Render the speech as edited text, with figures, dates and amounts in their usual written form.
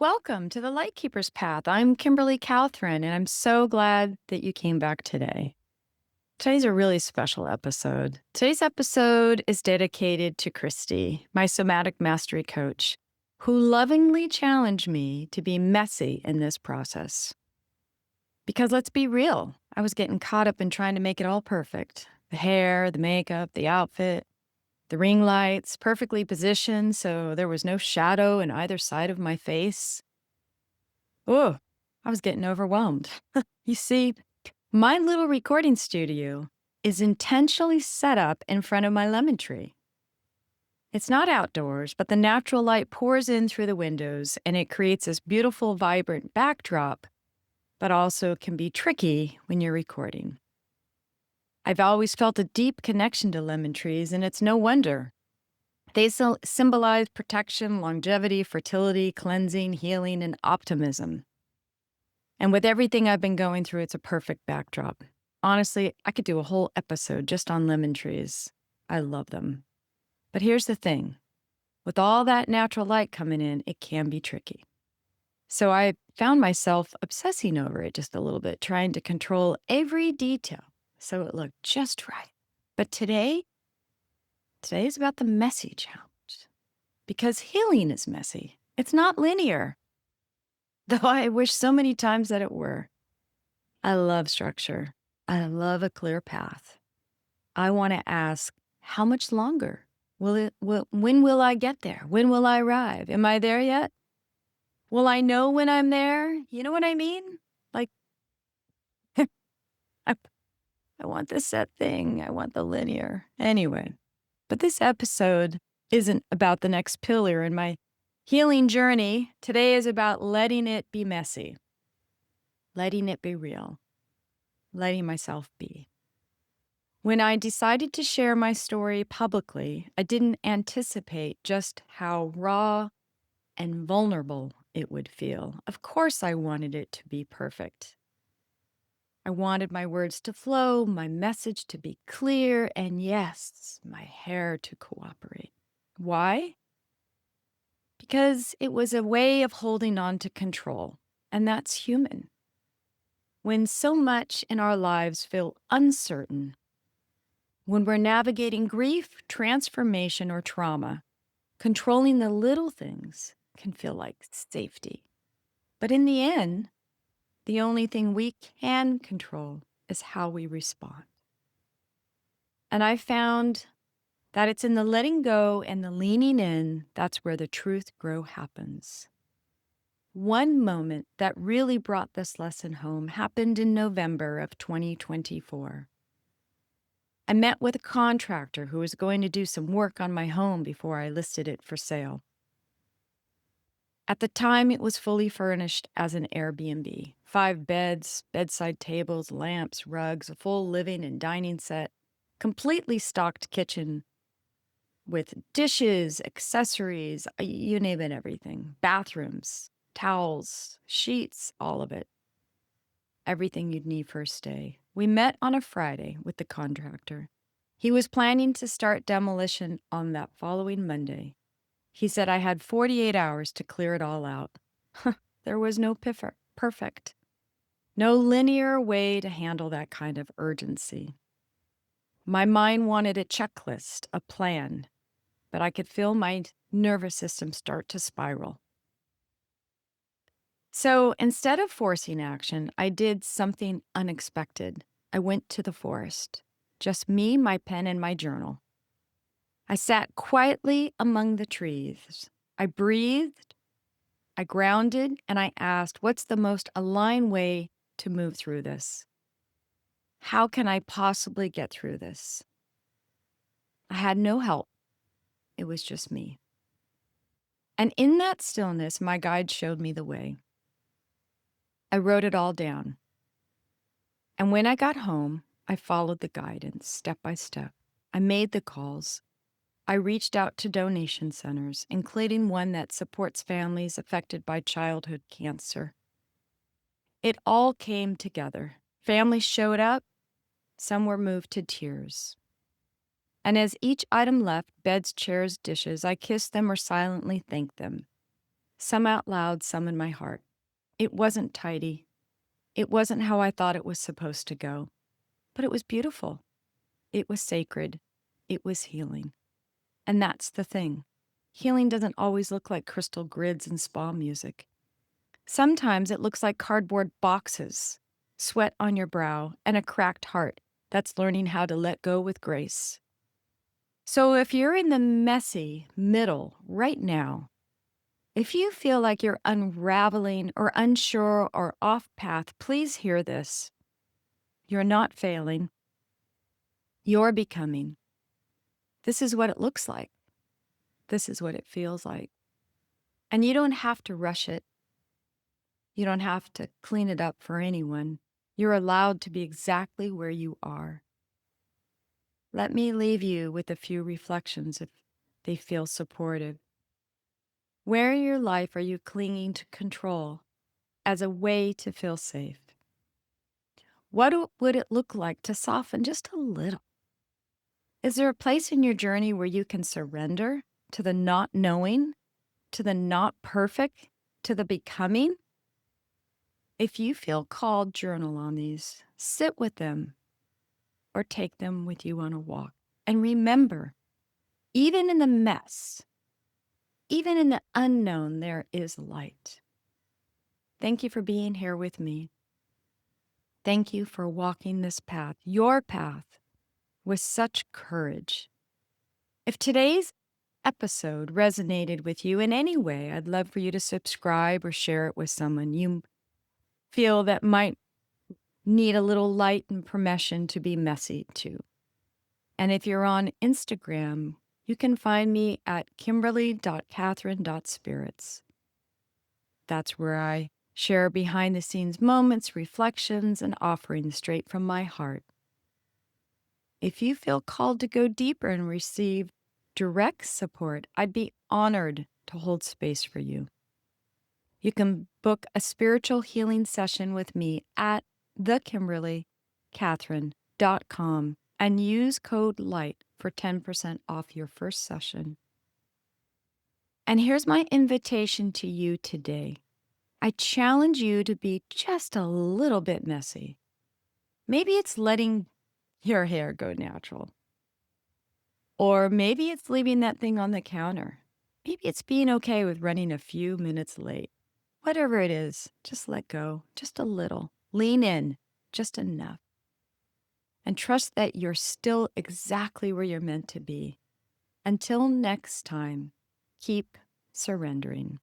Welcome to the Lightkeeper's Path. I'm Kimberly Katherine, and I'm so glad that you came back today. Today's a really special episode. Today's episode is dedicated to Christie, my somatic mastery coach, who lovingly challenged me to be messy in this process. Because let's be real, I was getting caught up in trying to make it all perfect. The hair, the makeup, the outfit, the ring lights, perfectly positioned so there was no shadow in either side of my face. Oh, I was getting overwhelmed. You see, my little recording studio is intentionally set up in front of my lemon tree. It's not outdoors, but the natural light pours in through the windows and it creates this beautiful, vibrant backdrop, but also can be tricky when you're recording. I've always felt a deep connection to lemon trees, and it's no wonder. They symbolize protection, longevity, fertility, cleansing, healing, and optimism. And with everything I've been going through, it's a perfect backdrop. Honestly, I could do a whole episode just on lemon trees. I love them. But here's the thing. With all that natural light coming in, it can be tricky. So I found myself obsessing over it just a little bit, trying to control every detail so it looked just right. But today is about the messy challenge. Because healing is messy. It's not linear. Though I wish so many times that it were. I love structure. I love a clear path. I want to ask, how much longer? When will I get there? When will I arrive? Am I there yet? Will I know when I'm there? You know what I mean? Like, I, I want the set thing. I want the linear. Anyway, but this episode isn't about the next pillar in my healing journey. Today is about letting it be messy, letting it be real, letting myself be. When I decided to share my story publicly, I didn't anticipate just how raw and vulnerable it would feel. Of course, I wanted it to be perfect. I wanted my words to flow, my message to be clear, and yes, my hair to cooperate. Why? Because it was a way of holding on to control, and that's human. When so much in our lives feel uncertain, when we're navigating grief, transformation, or trauma, controlling the little things can feel like safety. But in the end, the only thing we can control is how we respond. And I found that it's in the letting go and the leaning in that's where the truth grow happens. One moment that really brought this lesson home happened in November of 2024. I met with a contractor who was going to do some work on my home before I listed it for sale. At the time, it was fully furnished as an Airbnb. 5 beds, bedside tables, lamps, rugs, a full living and dining set, completely stocked kitchen with dishes, accessories, you name it, everything. Bathrooms, towels, sheets, all of it. Everything you'd need for a stay. We met on a Friday with the contractor. He was planning to start demolition on that following Monday. He said I had 48 hours to clear it all out. There was no perfect. No linear way to handle that kind of urgency. My mind wanted a checklist, a plan, but I could feel my nervous system start to spiral. So instead of forcing action, I did something unexpected. I went to the forest. Just me, my pen, and my journal. I sat quietly among the trees. I breathed, I grounded, and I asked, what's the most aligned way to move through this? How can I possibly get through this? I had no help. It was just me. And in that stillness, my guide showed me the way. I wrote it all down. And when I got home, I followed the guidance step by step. I made the calls. I reached out to donation centers, including one that supports families affected by childhood cancer. It all came together. Families showed up. Some were moved to tears. And as each item left, beds, chairs, dishes, I kissed them or silently thanked them. some out loud, some in my heart. It wasn't tidy. It wasn't how I thought it was supposed to go, but it was beautiful. It was sacred. It was healing. And that's the thing. Healing doesn't always look like crystal grids and spa music. Sometimes it looks like cardboard boxes, sweat on your brow, and a cracked heart that's learning how to let go with grace. So if you're in the messy middle right now, if you feel like you're unraveling or unsure or off path, please hear this. You're not failing. You're becoming. This is what it looks like. This is what it feels like. And you don't have to rush it. You don't have to clean it up for anyone. You're allowed to be exactly where you are. Let me leave you with a few reflections if they feel supportive. Where in your life are you clinging to control as a way to feel safe? Would it look like to soften just a little? Is there a place in your journey where you can surrender to the not knowing, to the not perfect, to the becoming? If you feel called, journal on these, sit with them, or take them with you on a walk. And remember, even in the mess, even in the unknown, there is light. Thank you for being here with me. Thank you for walking this path, your path, with such courage. If today's episode resonated with you in any way, I'd love for you to subscribe or share it with someone you feel that might need a little light and permission to be messy too. And if you're on Instagram, you can find me at kimberly.katherine.spirits. That's where I share behind the scenes moments, reflections, and offerings straight from my heart. If you feel called to go deeper and receive direct support, I'd be honored to hold space for you. You can book a spiritual healing session with me at thekimberlykatherine.com and use code LIGHT for 10% off your first session. And here's my invitation to you today. I challenge you to be just a little bit messy. Maybe it's letting your hair go natural. Or maybe it's leaving that thing on the counter. Maybe it's being okay with running a few minutes late. Whatever it is, just let go, just a little. Lean in, just enough. And trust that you're still exactly where you're meant to be. Until next time, keep surrendering.